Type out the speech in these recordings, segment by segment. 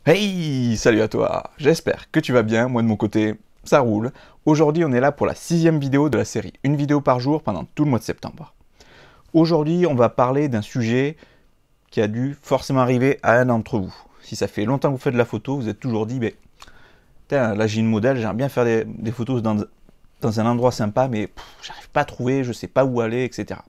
Hey, salut à toi, j'espère que tu vas bien, moi de mon côté, ça roule. Aujourd'hui on est là pour la 6e vidéo de la série, une vidéo par jour pendant tout le mois de septembre. Aujourd'hui on va parler d'un sujet qui a dû forcément arriver à un d'entre vous. Si ça fait longtemps que vous faites de la photo, vous êtes toujours dit, là j'ai une modèle, j'aimerais bien faire des photos dans un endroit sympa, mais j'arrive pas à trouver, je sais pas où aller, etc.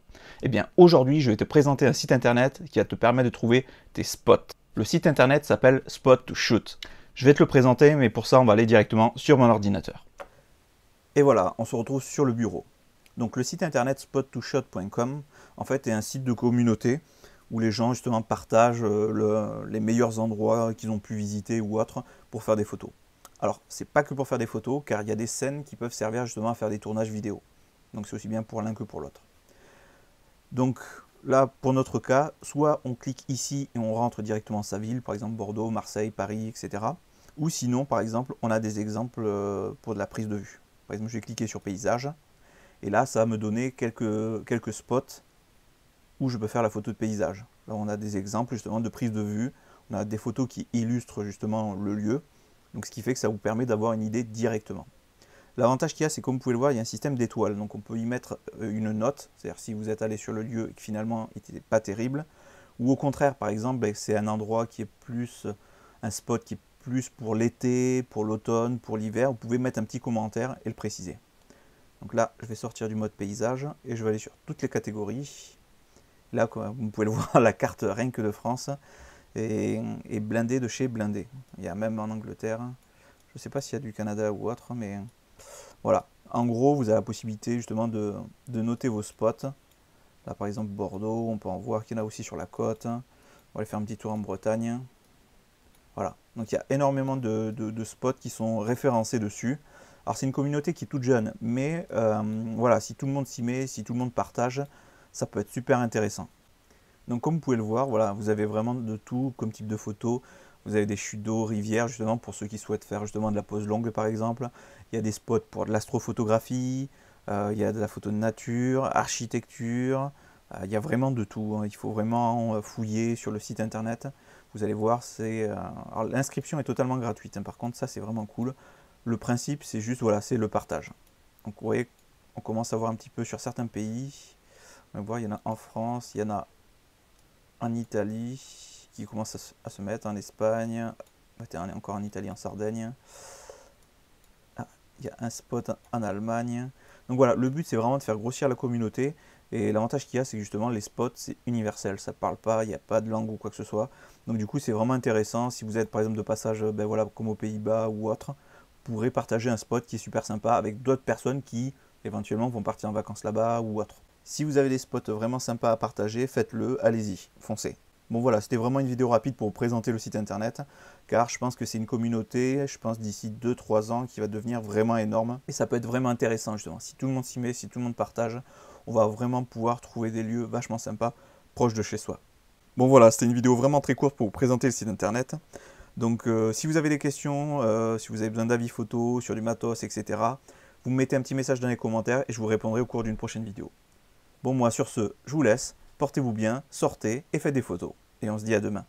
Eh bien aujourd'hui je vais te présenter un site internet qui va te permettre de trouver tes spots. Le site internet s'appelle Spot to Shoot. Je vais te le présenter, mais pour ça, on va aller directement sur mon ordinateur. Et voilà, on se retrouve sur le bureau. Donc le site internet spot2shot.com, en fait, est un site de communauté où les gens justement partagent les meilleurs endroits qu'ils ont pu visiter ou autres pour faire des photos. Alors, c'est pas que pour faire des photos, car il y a des scènes qui peuvent servir justement à faire des tournages vidéo. Donc c'est aussi bien pour l'un que pour l'autre. Donc là, pour notre cas, soit on clique ici et on rentre directement sa ville, par exemple Bordeaux, Marseille, Paris, etc. Ou sinon, par exemple, on a des exemples pour de la prise de vue. Par exemple, je vais cliquer sur paysage, et là, ça va me donner quelques spots où je peux faire la photo de paysage. Là, on a des exemples justement de prise de vue, on a des photos qui illustrent justement le lieu, donc ce qui fait que ça vous permet d'avoir une idée directement. L'avantage qu'il y a, c'est comme vous pouvez le voir, il y a un système d'étoiles. Donc on peut y mettre une note, c'est-à-dire si vous êtes allé sur le lieu et que finalement il n'était pas terrible, ou au contraire, par exemple, c'est un endroit qui est plus, un spot qui est plus pour l'été, pour l'automne, pour l'hiver, vous pouvez mettre un petit commentaire et le préciser. Donc là, je vais sortir du mode paysage et je vais aller sur toutes les catégories. Là, comme vous pouvez le voir, la carte rien que de France est blindée de chez Blindé. Il y a même en Angleterre, je ne sais pas s'il y a du Canada ou autre, mais voilà, en gros, vous avez la possibilité justement de noter vos spots. Là, par exemple, Bordeaux, on peut en voir qu'il y en a aussi sur la côte. On va aller faire un petit tour en Bretagne. Voilà, donc il y a énormément de spots qui sont référencés dessus. Alors, c'est une communauté qui est toute jeune, mais voilà, si tout le monde s'y met, si tout le monde partage, ça peut être super intéressant. Donc, comme vous pouvez le voir, voilà, vous avez vraiment de tout comme type de photos. Vous avez des chutes d'eau, rivières, justement, pour ceux qui souhaitent faire justement de la pose longue, par exemple. Il y a des spots pour de l'astrophotographie, il y a de la photo de nature, architecture. Il y a vraiment de tout, hein. Il faut vraiment fouiller sur le site internet. Vous allez voir, l'inscription est totalement gratuite, hein. Par contre, ça, c'est vraiment cool. Le principe, c'est juste, voilà, c'est le partage. Donc, vous voyez, on commence à voir un petit peu sur certains pays. On va voir, il y en a en France, il y en a en Italie, qui commence à se mettre, en Espagne, on est encore en Italie, en Sardaigne. Ah, il y a un spot en Allemagne. Donc voilà, le but c'est vraiment de faire grossir la communauté. Et l'avantage qu'il y a, c'est que justement les spots, c'est universel. Ça ne parle pas, il n'y a pas de langue ou quoi que ce soit. Donc du coup, c'est vraiment intéressant. Si vous êtes par exemple de passage, voilà, comme aux Pays-Bas ou autre, vous pourrez partager un spot qui est super sympa avec d'autres personnes qui éventuellement vont partir en vacances là-bas ou autre. Si vous avez des spots vraiment sympas à partager, faites-le, allez-y, foncez. Bon voilà, c'était vraiment une vidéo rapide pour vous présenter le site internet, car je pense que c'est une communauté, je pense d'ici 2-3 ans, qui va devenir vraiment énorme. Et ça peut être vraiment intéressant justement, si tout le monde s'y met, si tout le monde partage, on va vraiment pouvoir trouver des lieux vachement sympas, proches de chez soi. Bon voilà, c'était une vidéo vraiment très courte pour vous présenter le site internet. Donc si vous avez des questions, si vous avez besoin d'avis photos, sur du matos, etc., vous me mettez un petit message dans les commentaires et je vous répondrai au cours d'une prochaine vidéo. Bon, moi sur ce, je vous laisse, portez-vous bien, sortez et faites des photos. Et on se dit à demain.